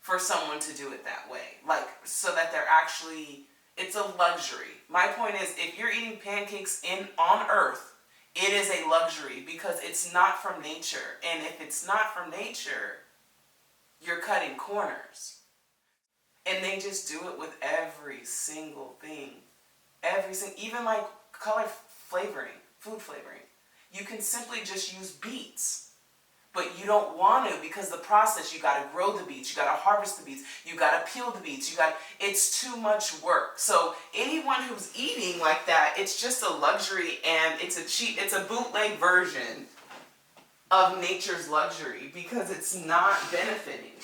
for someone to do it that way. Like, so that they're actually, it's a luxury. My point is, if you're eating pancakes on Earth, it is a luxury because it's not from nature. And if it's not from nature, you're cutting corners. And they just do it with every single thing. Even like color flavoring, food flavoring. You can simply just use beets. But you don't want to, because the process, you got to grow the beets, you got to harvest the beets, you got to peel the beets, it's too much work. So anyone who's eating like that, it's just a luxury, and it's a bootleg version of nature's luxury, because it's not benefiting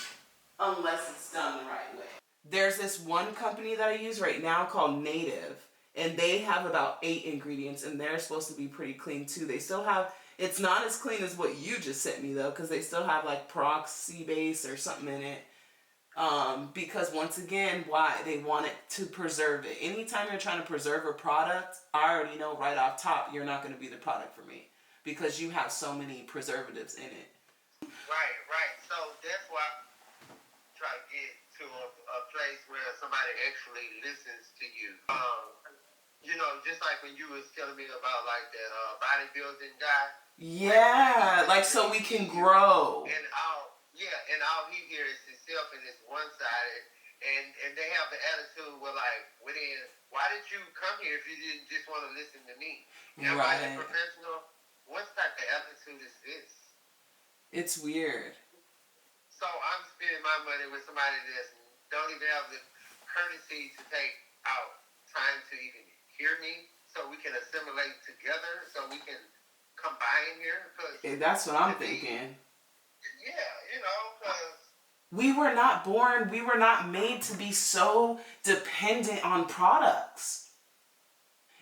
unless it's done the right way. There's this one company that I use right now called Native, and they have about 8 ingredients, and they're supposed to be pretty clean too. They still have, it's not as clean as what you just sent me though, because they still have like sea base or something in it. Because once again, why? They want it to preserve it. Anytime you're trying to preserve a product, I already know right off top, you're not going to be the product for me, because you have so many preservatives in it. Right. So that's why I try to get to a place where somebody actually listens to you. Just like when you was telling me about like that bodybuilding guy. Yeah, like, so we can grow. And all he hears is himself, and it's one-sided. And they have the attitude where, like, why did you come here if you didn't just want to listen to me? Am I a professional? What type of attitude is this? It's weird. So I'm spending my money with somebody that don't even have the courtesy to take out time to even hear me, so we can assimilate together, so we can combine here. That's what I'm thinking. Yeah, because we were not made to be so dependent on products.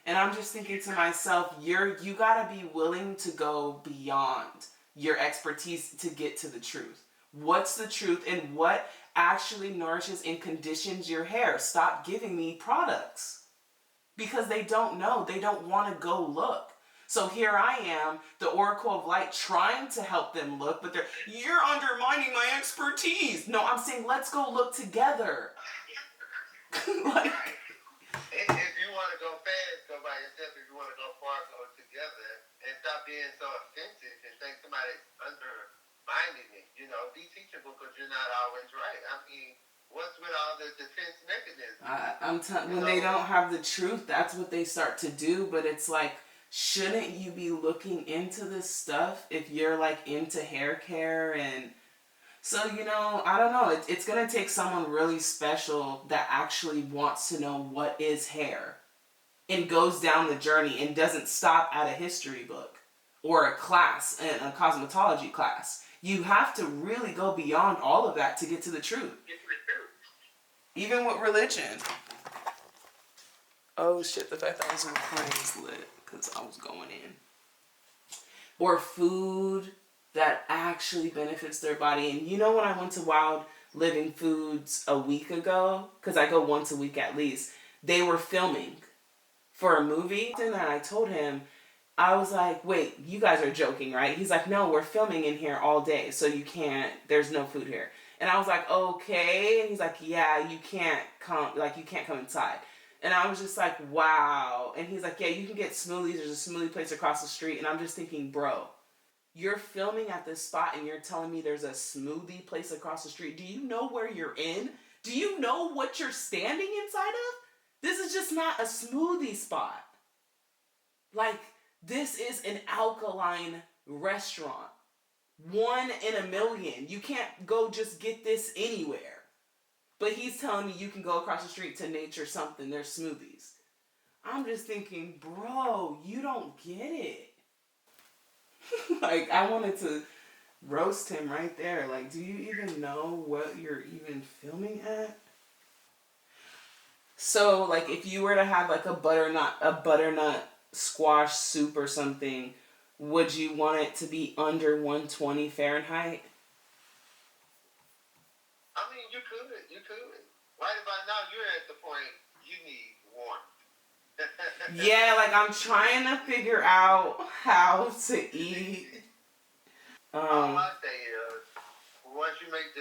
And I'm just thinking to myself, you gotta be willing to go beyond your expertise to get to the truth. What's the truth, and what actually nourishes and conditions your hair? Stop giving me products. Because they don't know. They don't want to go look. So here I am, the Oracle of Light, trying to help them look, but you're undermining my expertise. No, I'm saying, let's go look together. Like, if you want to go fast, go by yourself. If you want to go far, go together. And and stop being so offensive and think somebody's undermining it. You know, be teachable because you're not always right. I mean, what's with all the defense mechanisms? When they don't have the truth, that's what they start to do. But it's like, shouldn't you be looking into this stuff if you're like into hair care? And so, you know, I don't know. It's going to take someone really special that actually wants to know what is hair and goes down the journey and doesn't stop at a history book or a class, a cosmetology class. You have to really go beyond all of that to get to the truth. Even with religion. Oh shit, the fact that I was recording is lit because I was going in. Or food that actually benefits their body. And you know, when I went to Wild Living Foods a week ago, because I go once a week at least, they were filming for a movie. And I told him, I was like, wait, you guys are joking, right? He's like, no, we're filming in here all day, so you can't, there's no food here. And I was like, okay. And he's like, yeah, you can't come inside. And I was just like, wow. And he's like, yeah, you can get smoothies. There's a smoothie place across the street. And I'm just thinking, bro, you're filming at this spot and you're telling me there's a smoothie place across the street. Do you know where you're in? Do you know what you're standing inside of? This is just not a smoothie spot. Like, this is an alkaline restaurant. 1 in a million. You can't go just get this anywhere. But he's telling me you can go across the street to Nature something. There's smoothies. I'm just thinking, bro, you don't get it. Like, I wanted to roast him right there. Like, do you even know what you're even filming at? So, like, if you were to have like a butternut squash soup or something, would you want it to be under 120 Fahrenheit? I mean, you could. Right about now, you're at the point you need warmth. Yeah, like I'm trying to figure out how to eat. All I say is, once you make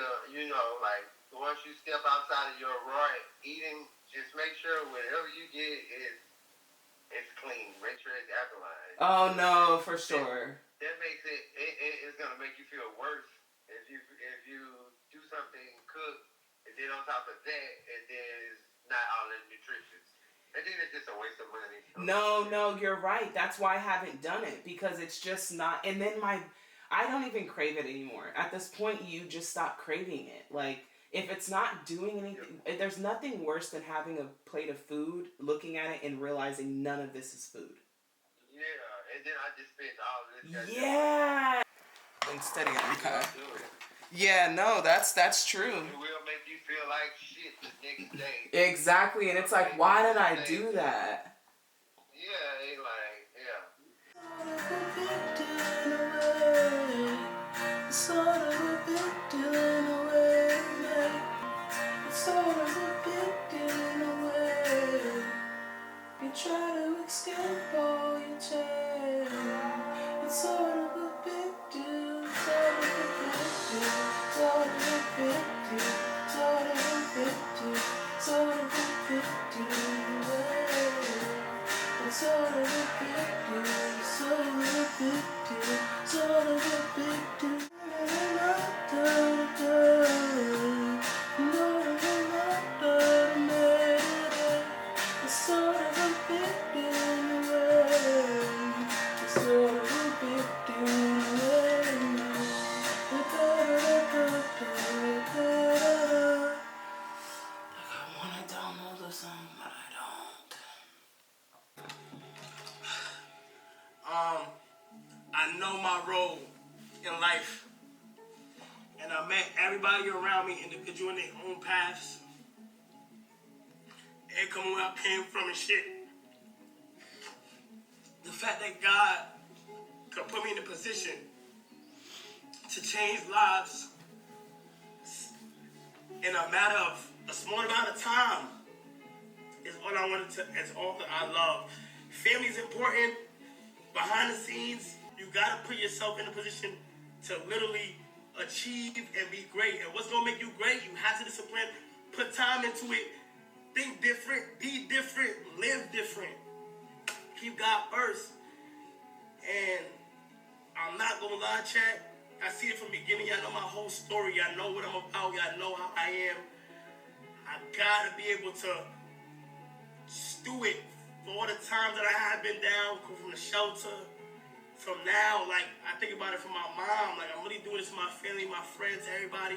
once you step outside of your raw eating, just make sure whatever you get is clean. Make sure it's alkaline. Oh no, for sure. That makes it's gonna make you feel worse if you do something cooked and then on top of that, and then it's not all that nutritious. And then it's just a waste of money. No, you're right. That's why I haven't done it, because it's just not. And then I don't even crave it anymore. At this point, you just stop craving it. Like, if it's not doing anything, there's nothing worse than having a plate of food, looking at it, and realizing none of this is food. Yeah, and then I just spent all this. Yeah. Instead of okay. Yeah, no, that's true. It will make you feel like shit the next day. Exactly, and it's like, why did I do that? Yeah, it's like, yeah. Sort of a big deal in a way. Sort of a big deal in a way. You try to escape all your change. It's sort of a big deal. Sort of a big deal. Sort of a big deal. Sort of a big deal. Sort of a big deal in a way. It's sort of a big deal. Sort of a big deal. Sort of a big deal. I know my role in life, and I met everybody around me individual in their own paths, and coming where I came from and shit. The fact that God could put me in a position to change lives in a matter of a small amount of time is all I wanted to, is all that I love. Family is important. Behind the scenes, you gotta put yourself in a position to literally achieve and be great. And what's gonna make you great? You have to discipline, put time into it, think different, be different, live different. Keep God first. And I'm not gonna lie, chat. I see it from the beginning. Y'all know my whole story. Y'all know what I'm about. Y'all know how I am. I gotta be able to stew it for all the times that I have been down, come from the shelter. From now, like, I think about it from my mom. Like, I'm really doing this for my family, my friends, everybody.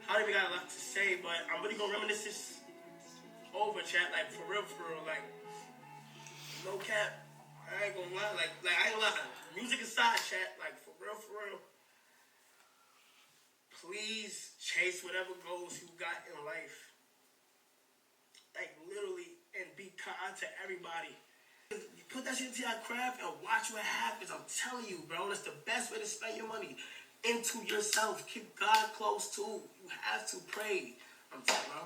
I don't even got a lot to say, but I'm really gonna reminisce this over, chat. Like, for real, like, no cap. I ain't gonna lie. Like I ain't gonna lie. Music aside, chat. Like, for real. Please chase whatever goals you got in life. Like, literally, and be kind to everybody. You put that shit into your craft and watch what happens. I'm telling you, bro, that's the best way to spend your money. Into yourself. Keep God close too. You have to pray. I'm telling you, bro.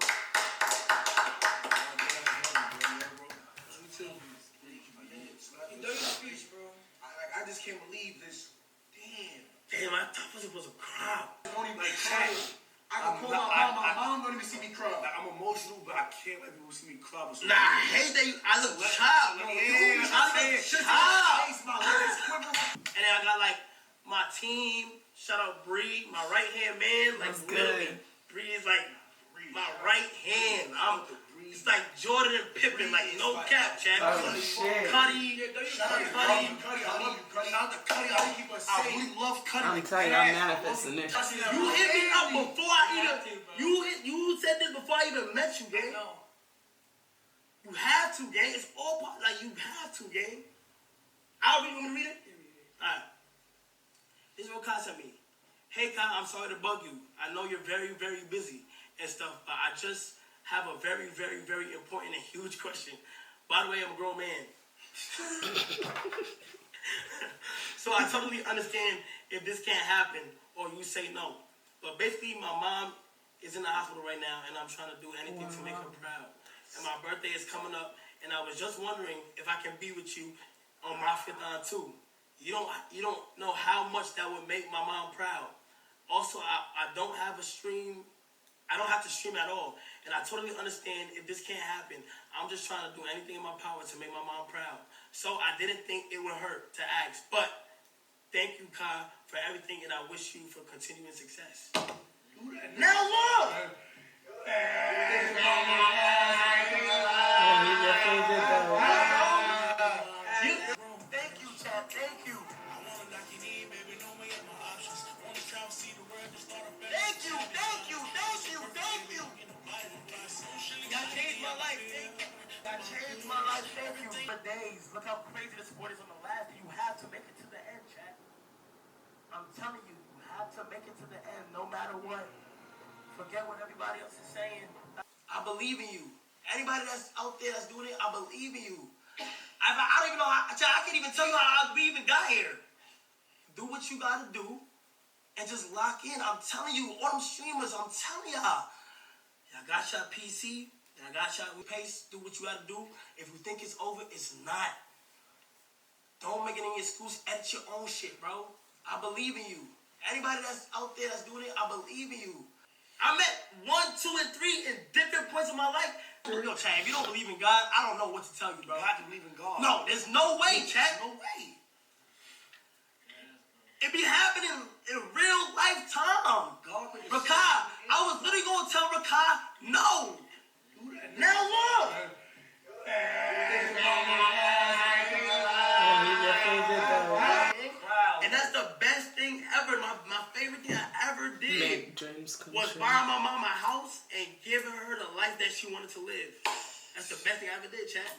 Me too. Dirty speech, bro. I just can't believe this. Damn, I thought it was a crowd. Don't even cry. I can pull my mom don't even see me cry. Like, I'm emotional, but I can't let people see me cry. Nah, I hate that I look child. No, Yeah, I look child. And then I got like my team. Shout out Bree, my right hand man. Like, literally, Bree is like my right hand. It's like Jordan and Pippen, like no cap, chat. Oh, shit. Cuddy. Shout out to Cuddy. I love you, Cuddy. Shout out to Cuddy. I really love Cuddy. I'm telling you, I'm manifesting this. You hit me up before I even. You said this before I even met you, gang. You have to, gang. It's all part. Like, you have to, gang. I'll read it. Want to read it? Alright. This is what Kai sent me. Hey, Kai, I'm sorry to bug you. I know you're very, very busy and stuff, but I just have a very, very, very important and huge question. By the way, I'm a grown man. So I totally understand if this can't happen or you say no. But basically, my mom is in the hospital right now, and I'm trying to do anything to make her proud. And my birthday is coming up, and I was just wondering if I can be with you on my 5th on too. You don't know how much that would make my mom proud. Also, I don't have a stream. I don't have to stream at all. And I totally understand if this can't happen. I'm just trying to do anything in my power to make my mom proud. So I didn't think it would hurt to ask. But thank you, Kai, for everything, and I wish you for continuing success. Now look! Thank you, Chad. Thank you. Thank you. Y'all changed my life. Thank you. For days. Look how crazy the sport is on the last. You have to make it to the end, Chad. I'm telling you, you have to make it to the end, no matter what. Forget what everybody else is saying. I believe in you. Anybody that's out there that's doing it, I believe in you. I don't even know how, I can't even tell you how we even got here. Do what you gotta do and just lock in. I'm telling you, all them streamers, I'm telling y'all. Y'all got your PC, y'all got your pace, do what you gotta do. If you think it's over, it's not. Don't make it any excuse, edit your own shit, bro. I believe in you. Anybody that's out there that's doing it, I believe in you. I met 1, 2, and 3 in different points of my life. Yo, Chad, if you don't believe in God, I don't know what to tell you, bro. I have to believe in God. No, there's no way, Chad. No way. It be happening in real lifetime. Rakai, I was literally going to tell Rakai, no. Now look. And that's the best thing ever. My favorite thing I ever did Make dreams come was true. buying my mom a house and giving her the life that she wanted to live. That's the best thing I ever did, Chad.